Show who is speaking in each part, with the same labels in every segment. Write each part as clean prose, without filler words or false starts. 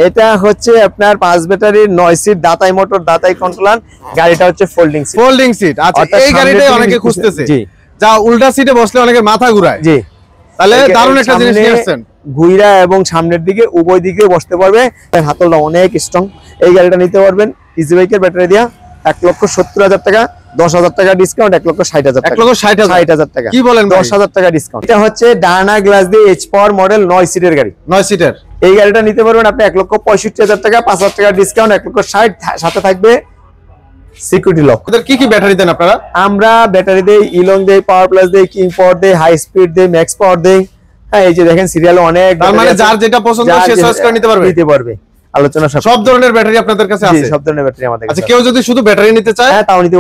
Speaker 1: এটা হচ্ছে আপনার 5 ব্যাটারির 9 সিট দাতাই মোটর দাতাই কন্ট্রোলার, গাড়িটা হচ্ছে ফোল্ডিং সিট।
Speaker 2: ফোল্ডিং সিট, আচ্ছা এই গাড়িটাই অনেকে খুঁজতেছে। জি, যা উল্টা সিটে বসলে অনেকের মাথা ঘুরায়।
Speaker 1: জি,
Speaker 2: তাহলে দারুণ একটা জিনিস নিয়ে আসছেন।
Speaker 1: ঘুইরা এবং সামনের দিকে উভয় দিকে বসতে পারবে, হাতলটা অনেক স্ট্রং। এই গাড়িটা নিতে পারবেন ইজি বাইকের ব্যাটারি দিয়া 1,70,000 টাকা, 10,000 টাকা ডিসকাউন্ট, 1,60,000 টাকা।
Speaker 2: 1,60,000 টাকা কি বলেন?
Speaker 1: 10,000 টাকা ডিসকাউন্ট। এটা হচ্ছে ডানা গ্লাস দিয়ে এইচ পাওয়ার মডেল 9 সিটের গাড়ি।
Speaker 2: 9 সিটের
Speaker 1: এই গাড়িটা নিতে পারবেন আপনি 1,65,000 টাকা, 5,000 টাকা ডিসকাউন্ট, 1,60,000। সাথে থাকবে সিকিউরিটি লক।
Speaker 2: ওদের কি কি ব্যাটারি দেন আপনারা?
Speaker 1: আমরা ব্যাটারি দেই, ইলং দেই, পাওয়ার প্লাস দেই, কিং পাওয়ার দেই, হাই স্পিড দেই, ম্যাক্স পাওয়ার দেই। হ্যাঁ, এই যে দেখেন সিরিয়ালে অনেক,
Speaker 2: তার মানে যার যেটা পছন্দ সে চয়েস করে নিতে পারবে।
Speaker 1: আলোচনা
Speaker 2: সব ধরনের ব্যাটারি আপনাদের কাছে আছে?
Speaker 1: সব ধরনের ব্যাটারি আমাদের কাছে।
Speaker 2: আচ্ছা, কেউ যদি শুধু ব্যাটারি নিতে চায়
Speaker 1: হ্যাঁ, তাও নিতে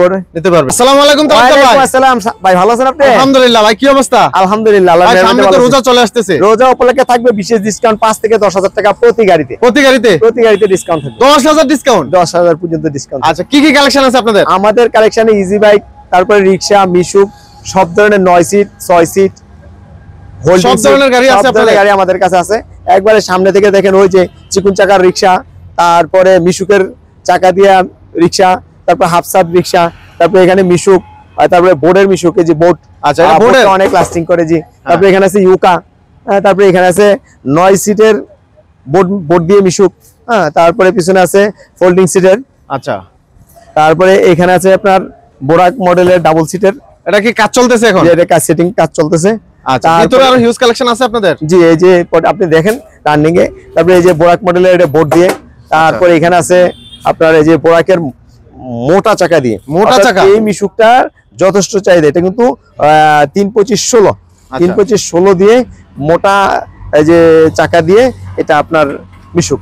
Speaker 1: পারবে।
Speaker 2: আসসালামু আলাইকুম তাওয়াক্কাল ভাই।
Speaker 1: আসসালাম ভাই, ভালো আছেন আপনি?
Speaker 2: আলহামদুলিল্লাহ ভাই, কি অবস্থা?
Speaker 1: আলহামদুলিল্লাহ, আল্লাহর রহমতে
Speaker 2: সামনে তো রোজা চলে আসতেছে।
Speaker 1: রোজা উপলক্ষে থাকবে বিশেষ ডিসকাউন্ট 5 থেকে 10,000 টাকা প্রতি গাড়িতে। প্রতি গাড়িতে ডিসকাউন্ট থাকবে।
Speaker 2: 10,000 ডিসকাউন্ট? 10,000
Speaker 1: পর্যন্ত ডিসকাউন্ট।
Speaker 2: আচ্ছা, কি কি কালেকশন আছে আপনাদের?
Speaker 1: আমাদের কালেকশনে ইজি বাইক, তারপরে রিকশা, মিশুক, সব ধরনের 9 সিট, 6 সিট,
Speaker 2: সব ধরনের গাড়ি আছে আপনাদের?
Speaker 1: গাড়ি আমাদের কাছে আছে। একবারে সামনে থেকে দেখেন ওই যে চিকুন চাকার রিকশা, তারপরে মিশুকের চাকা দিয়া রিকশা, তারপর হাফসাদ রিকশা, তারপরে এখানে মিশুক, তারপরে বোর্ডের মিশুক, এই যে বোর্ড,
Speaker 2: আচ্ছা এটা বোর্ডে
Speaker 1: অনেক লাস্টিং করে। জি, তারপরে এখানে আছে ইউকা, তারপরে এখানে আছে 9 সিটের বোর্ড দিয়ে মিশুক। হ্যাঁ, তারপরে পিছনে আছে ফোল্ডিং সিটের।
Speaker 2: আচ্ছা,
Speaker 1: তারপরে এখানে আছে আপনার বোরাক মডেলের ডাবল সিটের।
Speaker 2: এটা কি কাজ চলতেছে এখন?
Speaker 1: এটা কাজ সেটিং কাজ চলতেছে।
Speaker 2: আচ্ছা, ভিতরে আরো হিউজ কালেকশন আছে আপনাদের?
Speaker 1: জি, এই যে আপনি দেখেন রানিং এ। তারপরে এই যে বোরাক মডেলের এটা বোর্ড দিয়ে, তারপরে এখানে আছে আপনার এই যে বোরাকের মোটা চাকা দিয়ে।
Speaker 2: মোটা চাকা,
Speaker 1: এই মিশুকটার যথেষ্ট চাহিদা। এটা কিন্তু 325/16 325/16 দিয়ে মোটা এই যে চাকা দিয়ে এটা আপনার মিশুক,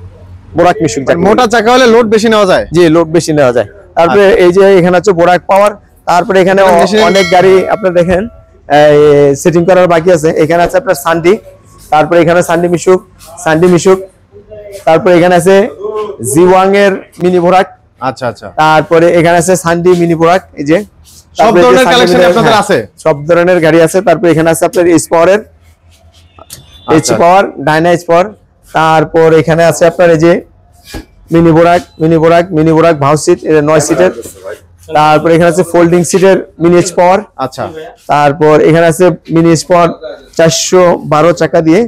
Speaker 1: বোরাক মিশুক।
Speaker 2: মোটা চাকা হলে লোড বেশি নেওয়া যায়?
Speaker 1: জি, লোড বেশি নেওয়া যায়। তারপরে এই যে এখানে আছে বোরাক পাওয়ার। তারপরে এখানে অনেক গাড়ি আপনি দেখেন সেটিং করার বাকি আছে। এখানে আছে আপনার সান্ডি, তারপরে এখানে সান্ডি মিশুক, তারপরে এখানে আছে জিওয়াং এর মিনি বোরাক।
Speaker 2: আচ্ছা আচ্ছা,
Speaker 1: তারপরে এখানে আছে সান্ডি মিনি বোরাক। এই যে
Speaker 2: সব ধরনের কালেকশন আপনাদের আছে? সব
Speaker 1: ধরনের গাড়ি আছে। তারপরে এখানে আছে আপনার এইচ পাওয়ারের, এইচ পাওয়ার, ডাইনা এইচ পাওয়ার। তারপর এখানে আছে আপনার এই যে মিনি বোরাক ভাউ সিট, 9 সিটের। তারপর এখানে আছে ফোল্ডিং সিটের মিনি এইচ পাওয়ার।
Speaker 2: আচ্ছা,
Speaker 1: তারপর এখানে আছে মিনি এইচ পাওয়ার 412 চাকা দিয়ে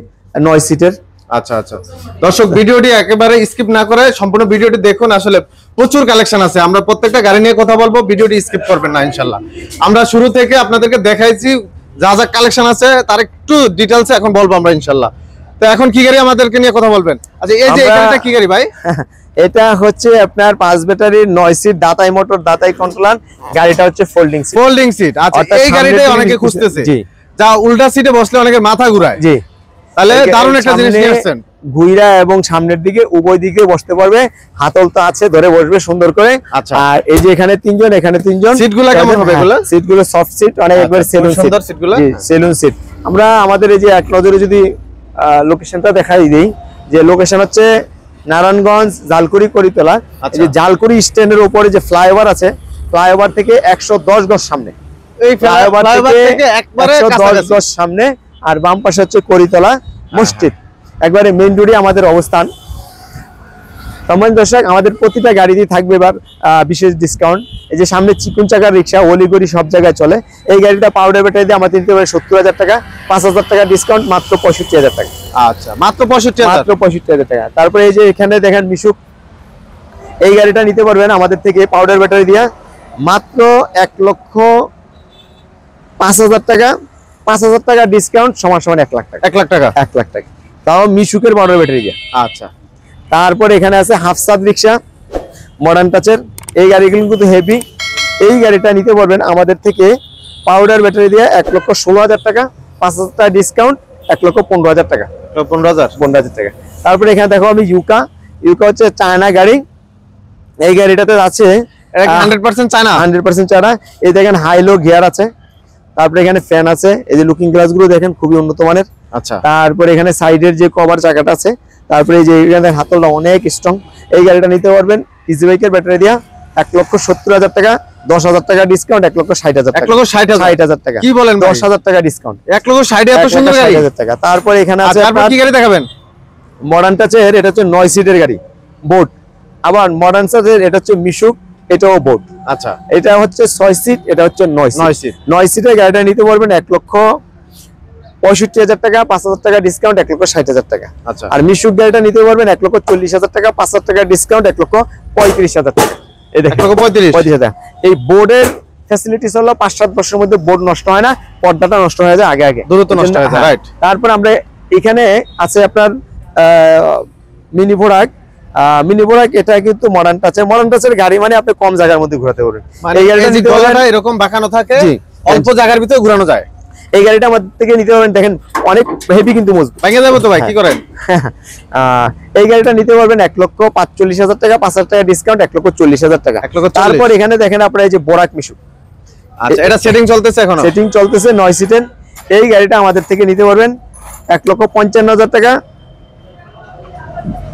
Speaker 1: 9 সিটের।
Speaker 2: আচ্ছা আচ্ছা, দর্শক ভিডিওটি একেবারে স্কিপ না করে সম্পূর্ণ ভিডিওটি দেখুন। আসলে প্রচুর কালেকশন আছে, আমরা প্রত্যেকটা গাড়ি নিয়ে কথা বলবো, ভিডিওটি স্কিপ করবেন না ইনশাআল্লাহ। আমরা শুরু থেকে আপনাদেরকে দেখাইছি যা যা কালেকশন আছে তার একটু ডিটেইলসে এখন বলবো আমরা ইনশাআল্লাহ। তো এখন কি গাড়ি আমাদেরকে নিয়ে কথা বলবেন? আচ্ছা, এই যে এটা কি গাড়ি ভাই?
Speaker 1: এটা হচ্ছে আপনার 5 ব্যাটারির 9 সিট দাতাই মোটর দাতাই কন্ট্রোলার, গাড়িটা হচ্ছে ফোল্ডিং
Speaker 2: সিট। আচ্ছা, এই গাড়িটাই অনেকে খুঁজতেছে।
Speaker 1: জি,
Speaker 2: যা উল্টা সিটে বসলে অনেকের মাথা ঘুরায়।
Speaker 1: জি,
Speaker 2: তাহলে দারুণ একটা জিনিস নিয়ে আসছেন।
Speaker 1: ঘুইরা এবং সামনের দিকে উভয় দিকে বসতে পারবে, হাতল তো আছে, ধরে বসবে সুন্দর করে।
Speaker 2: আচ্ছা,
Speaker 1: আর এই যে এখানে 3 জন, এখানে 3 জন।
Speaker 2: সিটগুলো কেমন হবে এগুলো?
Speaker 1: সিটগুলো সফট সিট, অনেক একবার সেলুন সিট।
Speaker 2: সুন্দর সিটগুলো।
Speaker 1: জি, সেলুন সিট। আমরা আমাদের এই যে এক নজরে যদি লোকেশনটা দেখাই দেই, যে লোকেশন হচ্ছে নারায়ণগঞ্জ জালকুড়ি করিতলা। এই যে জালকুড়ি স্ট্যান্ডের উপরে যে ফ্লাইওভার আছে, ফ্লাইওভার থেকে 110 গজ সামনে। এই ফ্লাইওভার থেকে একবারে 110 গজ সামনে। আর বাম পাশে হচ্ছে করিতলা মসজিদ, একবারে মেইন রোডে আমাদের অবস্থান। সম্মানিত দর্শক, আমাদের প্রতিটা গাড়িতেই থাকবে এবার বিশেষ ডিসকাউন্ট। এই যে সামনে চিকুন চাকার রিক্সা, অলিগড়ি সব জায়গায় চলে। এই গাড়িটা পাউডার ব্যাটারি দিয়ে আমাদের নিতে পারে 70,000 টাকা, 5,000 টাকা ডিসকাউন্ট, মাত্র 65,000 টাকা।
Speaker 2: আচ্ছা, মাত্র 65,000
Speaker 1: টাকা। তারপরে এই যে এখানে দেখেন মিশুক, এই গাড়িটা নিতে পারবেন আমাদের থেকে পাউডার ব্যাটারি দিয়ে মাত্র 1,05,000 টাকা, 5,000 টাকা ডিসকাউন্ট, সমান 1 লাখ টাকা।
Speaker 2: 1 লাখ টাকা,
Speaker 1: 1 লাখ টাকা, তাও মিশুকের পাউডার ব্যাটারি দিয়ে।
Speaker 2: আচ্ছা,
Speaker 1: তারপর এখানে আছে হাফসাদ রিক্সা মডার্ন টাচের। এই গাড়িগুলো কিন্তু হেভি। এই গাড়িটা নিতে পারবেন আমাদের থেকে পাউডার ব্যাটারি দিয়ে 1,16,000 টাকা, 5,000 টাকা ডিসকাউন্ট, 1,15,000 টাকা। 15,000 টাকা। তারপরে এখানে দেখো আমি ইউকা হচ্ছে চায়না গাড়ি। এই গাড়িটাতে আছে
Speaker 2: 100% চায়না।
Speaker 1: 100% চায়না। এই দেখেন হাইলো গিয়ার আছে, তারপরে এখানে ফ্যান আছে, এই যে লুকিং গ্লাস গুলো দেখেন খুবই উন্নত মানের।
Speaker 2: আচ্ছা,
Speaker 1: তারপরে এখানে সাইডের যে কভার চাকাটা আছে, তারপরে এই যে এখানে হাতলটা অনেক স্ট্রং। এই গাড়িটা নিতে পারবেন ইজি বাইকের ব্যাটারি দিয়া 1,70,000 টাকা, 10,000 টাকা ডিসকাউন্ট, 1,60,000 টাকা।
Speaker 2: 1,60,000
Speaker 1: টাকা
Speaker 2: কি বলেন?
Speaker 1: 10,000 টাকা ডিসকাউন্ট,
Speaker 2: 1,60,000 এত সুন্দর গাড়ি।
Speaker 1: টাকা। তারপরে এখানে আছে
Speaker 2: কি গাড়ি দেখাবেন?
Speaker 1: মডার্ন টাচের এটা হচ্ছে 9 সিটের গাড়ি বোট, আবার মডার্ন টাচের এটা হচ্ছে মিশুক, এটাও বোট।
Speaker 2: আচ্ছা,
Speaker 1: এটা হচ্ছে 6 সিট, এটা হচ্ছে 9 সিট। 9 সিটের গাড়িটা নিতে পারবেন 1,65,000 টাকা, 5,000 টাকা ডিসকাউন্ট 1,60,000 টাকা।
Speaker 2: আচ্ছা,
Speaker 1: আর মিশুক গাড়িটা নিতে পারবেন 1,40,000 টাকা, 5,000 টাকা ডিসকাউন্ট 1,35,000 টাকা। এই দেখেন
Speaker 2: 1,35,000।
Speaker 1: এই বোর্ডের ফ্যাসিলিটিস হলো 5-7 বছরের মধ্যে বোর্ড নষ্ট হয় না, পর্দাটা নষ্ট হয়ে যায় আগে
Speaker 2: দ্রুত নষ্ট হয়ে যায়, রাইট।
Speaker 1: তারপর আমরা এখানে আছে আপনার মিনি বোরাক। মিনি বোরাক এটা কিন্তু মডার্ন টাচের গাড়ি, মানে আপনি কম জায়গার মধ্যে ঘোরাতে পারবেন।
Speaker 2: এই গাড়িটা নিতে গলাটা এরকম বাঁকানো থাকে, অল্প জায়গার ভিতরে ঘোরানো যায়।
Speaker 1: এই গাড়িটা আমাদের থেকে নিতে পারবেন, দেখেন অনেক হেভি কিন্তু মজবুত।
Speaker 2: ভেঙে যাবে তো ভাই, কি করেন?
Speaker 1: এই গাড়িটা নিতে পারবেন 1,45,000 টাকা, 5,000 টাকা ডিসকাউন্ট 1,40,000 টাকা। তারপর এখানে দেখেন আপনার এই যে বোরাক মিশুক।
Speaker 2: আচ্ছা, এটা সেটিং চলতেছে এখন?
Speaker 1: সেটিং চলতেছে, 9 সিটের। এই গাড়িটা আমাদের থেকে নিতে পারবেন 1,55,000 টাকা,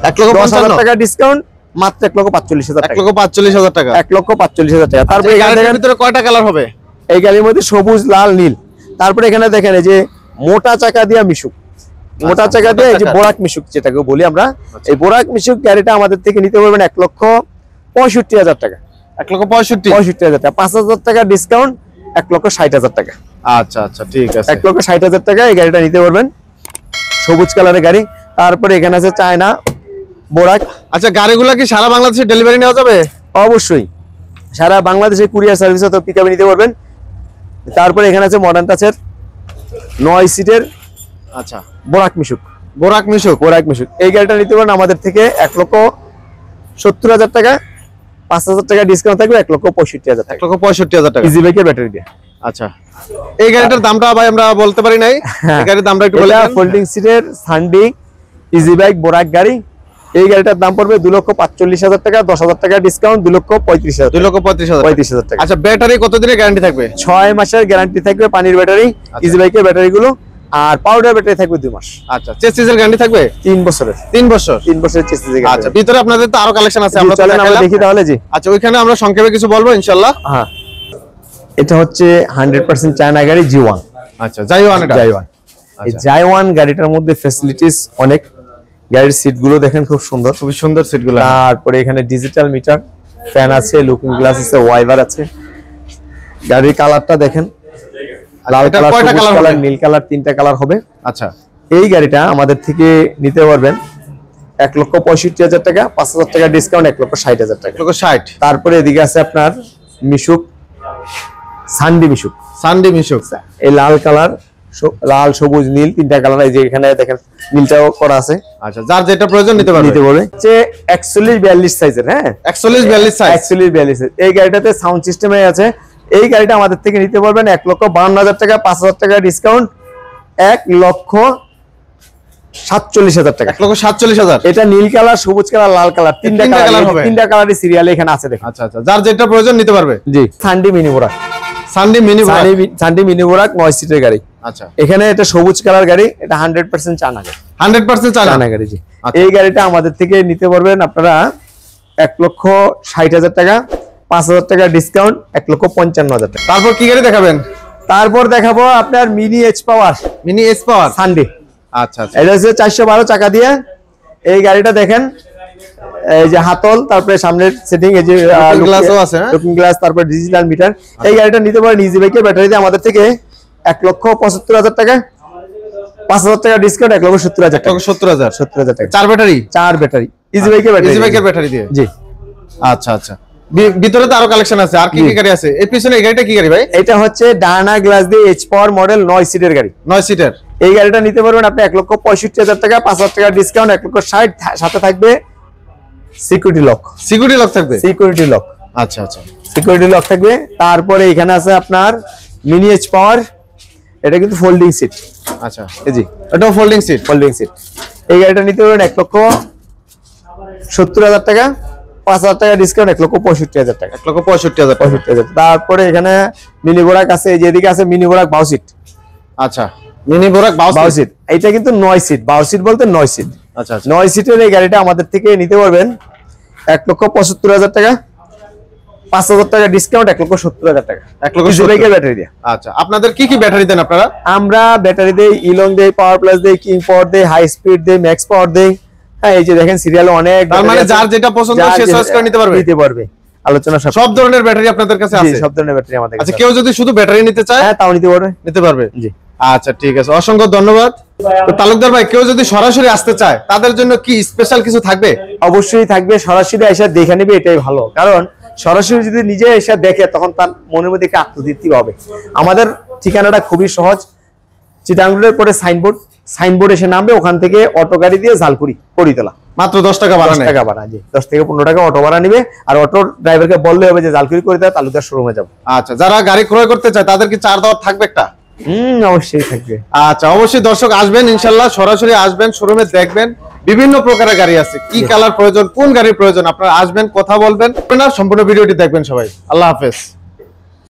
Speaker 1: 10,000 টাকা ডিসকাউন্ট মাত্র 1,45,000 টাকা।
Speaker 2: 1,45,000 টাকা।
Speaker 1: 1,45,000 টাকা। তারপর এই গাড়ির ভিতরে
Speaker 2: কয়টা কালার হবে?
Speaker 1: এই গাড়ির মধ্যে সবুজ, লাল, নীল। তারপরে এখানে দেখেন এই যে মোটা চাকা দিয়া মিশুক, মোটা চাকা দিয়ে এই যে বোরাক মিশুক যেটাকে বলি আমরা, এই বোরাক মিশুক গাড়িটা আমাদের থেকে নিতে পারবেন 1,65,000 টাকা।
Speaker 2: 1,65,000
Speaker 1: টাকা, 5,000 টাকা ডিসকাউন্ট 1,60,000 টাকা।
Speaker 2: আচ্ছা আচ্ছা, ঠিক আছে।
Speaker 1: 1,60,000 টাকা এই গাড়িটা নিতে পারবেন, সবুজ কালারের গাড়ি। তারপরে এখানে আছে চায়না বোরাক।
Speaker 2: আচ্ছা, গাড়িগুলো কি সারা বাংলাদেশে ডেলিভারি নেওয়া যাবে?
Speaker 1: অবশ্যই, সারা বাংলাদেশে কুরিয়ার সার্ভিসে তো পিকআপে নিতে পারবেন। তারপরে এখানে আছে মডার্ন টাচের 9 সিটের
Speaker 2: আচ্ছা
Speaker 1: বোরাক মিশুক।
Speaker 2: বোরাক মিশুক
Speaker 1: এই গাড়িটা নিতে পারেন আমাদের থেকে 1,70,000 টাকা, 5,000 টাকা ডিসকাউন্ট থাকবে 1,65,000 টাকা।
Speaker 2: 1,65,000 টাকা
Speaker 1: ইজি বাইকের ব্যাটারি দিয়ে।
Speaker 2: আচ্ছা, এই গাড়িটার দামটা ভাই আমরা বলতে পারি নাই, এই গাড়ির দামটা একটু বলে দেন।
Speaker 1: ফোল্ডিং সিটের সানডি ইজি বাইক বোরাক গাড়ি। এই গাড়িটার দাম পড়বে 2,45,000 টাকা, 10,000 টাকা ডিসকাউন্ট 2,35,000
Speaker 2: 2,35,000
Speaker 1: টাকা।
Speaker 2: আচ্ছা, ব্যাটারি কতদিনের গ্যারান্টি থাকবে?
Speaker 1: 6 মাসের গ্যারান্টি থাকবে পানির ব্যাটারি, ইজি বাইকের ব্যাটারি গুলো। আর পাউডার ব্যাটারি থাকবে 2 মাস।
Speaker 2: আচ্ছা, চেসিসের গ্যারান্টি থাকবে
Speaker 1: 3 বছরের।
Speaker 2: 3 বছর
Speaker 1: চেসিসের গ্যারান্টি।
Speaker 2: আচ্ছা, ভিতরে আপনাদের তো আরো কালেকশন আছে, আমরা
Speaker 1: দেখি তাহলে। জি,
Speaker 2: আচ্ছা, ওইখানে আমরা সংক্ষেপে কিছু বলবো ইনশাআল্লাহ।
Speaker 1: হ্যাঁ, এটা হচ্ছে 100% চায়না গাড়ি J1।
Speaker 2: আচ্ছা, জাইওয়ান।
Speaker 1: এই জাইওয়ান গাড়িটার মধ্যে ফ্যাসিলিটিস অনেক। গাড়ির সিট গুলো দেখেন খুব সুন্দর,
Speaker 2: খুবই সুন্দর সিট গুলো।
Speaker 1: তারপরে এখানে ডিজিটাল মিটার, ফ্যান আছে, লুকিং গ্লাস আছে, ওয়াইপার আছে। গাড়ির কালারটা দেখেন, লাল কালার, সবুজ কালার, নীল কালার, 3টা কালার হবে।
Speaker 2: আচ্ছা,
Speaker 1: এই গাড়িটা আমাদের থেকে নিতে পারবেন 1,65,000 টাকা, 5,000 টাকা ডিসকাউন্ট 1,60,000 টাকা।
Speaker 2: 1,60,000।
Speaker 1: তারপরে এদিকে আছে আপনার মিশুক, সানডি মিশুক। এই লাল কালার, লাল, সবুজ, নীল, 3টা কালার। এই যে এখানে দেখেন নীলটাও করা আছে।
Speaker 2: আচ্ছা, যার যেটা প্রয়োজন নিতে পারবে।
Speaker 1: যে 41-42 সাইজের। হ্যাঁ,
Speaker 2: 41-42 সাইজ।
Speaker 1: 41-42 সাইজ। এই গাড়িটাতে সাউন্ড সিস্টেমে আছে। এই গাড়িটা আমাদের থেকে নিতে পারবেন 1,52,000 টাকা, 5,000 টাকা ডিসকাউন্ট 1,47,000 টাকা।
Speaker 2: 1,47,000।
Speaker 1: এটা নীল কালার, সবুজ কালার, লাল কালার, 3টা কালার হবে। 3টা কালারের সিরিয়াল এখানে আছে দেখেন।
Speaker 2: আচ্ছা আচ্ছা, যার যেটা প্রয়োজন নিতে পারবে।
Speaker 1: জি, সানডি মিনি বোরাক। 9 সিটের গাড়ি।
Speaker 2: আচ্ছা,
Speaker 1: এখানে এটা সবুজ কালার গাড়ি, এটা 100% চায়না গাড়ি।
Speaker 2: 100% চায়না
Speaker 1: গাড়ি। জি, এই গাড়িটা আমাদের থেকে নিতে পারবেন আপনারা 1,60,000 টাকা, 5,000 টাকা ডিসকাউন্ট 1,55,000 টাকা।
Speaker 2: তারপর কি গাড়ি দেখাবেন?
Speaker 1: তারপর দেখাবো আপনার মিনি এজ পাওয়ার সানডে।
Speaker 2: আচ্ছা আচ্ছা,
Speaker 1: এটা হচ্ছে 412 চাকা দিয়ে। এই গাড়িটা দেখেন, এই যে হাতল, তারপরে সামনের সেটিং, এই যে
Speaker 2: গ্লাসও আছে,
Speaker 1: লুকিং গ্লাস, তারপরে ডিজিটাল মিটার। এই গাড়িটা নিতে পারেন ইজি বাইকের ব্যাটারি দিয়ে আমাদের থেকে 1,75,000 টাকা, 5,000 টাকা ডিসকাউন্ট 1,70,000 টাকা।
Speaker 2: 1,70,000
Speaker 1: টাকা।
Speaker 2: 4
Speaker 1: ব্যাটারি ইজি বাইকের
Speaker 2: ব্যাটারি দিয়ে।
Speaker 1: জি,
Speaker 2: আচ্ছা আচ্ছা, ভিতরে তো আরো কালেকশন আছে। আর কি কি গাড়ি আছে? এই পিছনে এই গাড়িটা কি গাড়ি ভাই?
Speaker 1: এটা হচ্ছে ডানা গ্লাস দিয়ে এইচ পাওয়ার মডেল 9 সিটের গাড়ি।
Speaker 2: 9 সিটার।
Speaker 1: এই গাড়িটা নিতে পারবেন আপনি 1,65,000 টাকা, 5,000 টাকা ডিসকাউন্ট 1,60,000। সাথে থাকবে সিকিউরিটি লক
Speaker 2: থাকবে। আচ্ছা আচ্ছা,
Speaker 1: সিকিউরিটি লক থাকবে। তারপরে এখানে আছে আপনার মিনি এইচ পাওয়ার, এটা কিন্তু ফোল্ডিং সিট।
Speaker 2: আচ্ছা,
Speaker 1: এই জি,
Speaker 2: এটাও ফোল্ডিং সিট।
Speaker 1: এই গাড়িটা নিতে পারবেন 1,70,000 টাকা, 5,000 টাকা ডিসকাউন্ট 1,65,000 টাকা।
Speaker 2: 1,65,000।
Speaker 1: তারপরে এখানে মিনি বোরাক আছে, এই যেদিকে আছে মিনি বোরাক বাউ সিট।
Speaker 2: আচ্ছা, মিনি বোরাক বাউ সিট।
Speaker 1: এটা কিন্তু 9 সিট, বাউ সিট বলতে 9 সিট।
Speaker 2: আচ্ছা,
Speaker 1: 9 সিটের এই গাড়িটা আমাদের থেকে নিতে পারবেন 1,75,000 টাকা, 5,000 টাকা ডিসকাউন্ট 1,70,000 টাকা।
Speaker 2: 1,70,000
Speaker 1: ব্যাটারি দিয়ে।
Speaker 2: আচ্ছা, আপনাদের কি কি ব্যাটারি দেন আপনারা?
Speaker 1: আমরা ব্যাটারি দেই, ইলং দেই, পাওয়ার প্লাস দেই, কিং পাওয়ার দেই, হাই স্পিড দেই, ম্যাক্স পাওয়ার দেই, হ্যাঁ এই যে দেখেন সিরিয়ালে অনেক
Speaker 2: তার মানে
Speaker 1: ব্যাটারি আছে।
Speaker 2: যার যেটা পছন্দ
Speaker 1: যার
Speaker 2: সে
Speaker 1: যে-
Speaker 2: চয়েস করে নিতে পারবে।
Speaker 1: নিতে পারবে আলোচনা
Speaker 2: সব ধরনের ব্যাটারি আপনাদের কাছে
Speaker 1: জি,
Speaker 2: আছে?
Speaker 1: সব ধরনের ব্যাটারি আমাদের
Speaker 2: আচ্ছা
Speaker 1: কাছে
Speaker 2: কেউ যদি শুধু ব্যাটারি নিতে চায়
Speaker 1: হ্যাঁ তাও নিতে পারবে
Speaker 2: নিতে পারবে?
Speaker 1: জি।
Speaker 2: আচ্ছা ঠিক আছে, অসংখ্য ধন্যবাদ। তো তালুকদার ভাই কেউ যদি সরাসরি আসতে চায় তাদের জন্য কি স্পেশাল কিছু থাকবে?
Speaker 1: অবশ্যই থাকবে, সরাসরি এসে দেখে নিবে, এটাই ভালো। কারণ সরাসরি যদি নিজে এসে দেখে তখন তার মনের মধ্যে একটা আত্মতৃপ্তি হবে। আমাদের ঠিকানাটা খুবই সহজ, চিটাঙ্গুরের পরে সাইনবোর্ড এসে নামবে, ওখান থেকে অটো গাড়ি দিয়ে ঝালকুড়ি করিতলা
Speaker 2: মাত্র 10 টাকা ভাড়া
Speaker 1: 10
Speaker 2: নেয়?
Speaker 1: টাকা ভাড়া, জি 10 থেকে 15 টাকা অটো ভাড়া নিবে। আর অটো ড্রাইভারকে বললে হবে যে ঝালকুড়ি করিতলা তালুকদার শোরুমে যাবো।
Speaker 2: আচ্ছা যারা গাড়ি ক্রয় করতে চায় তাদের কি চার দাওয়াত থাকবে একটা?
Speaker 1: অবশ্যই থাকবে।
Speaker 2: আচ্ছা অবশ্যই দর্শক আসবেন ইনশাল্লাহ, সরাসরি আসবেন, শোরুমে দেখবেন বিভিন্ন প্রকারের গাড়ি আছে, কি কালার প্রয়োজন, কোন গাড়ির প্রয়োজন, আপনারা আসবেন, কথা বলবেন, সম্পূর্ণ ভিডিওটি দেখবেন সবাই। আল্লাহ হাফেজ।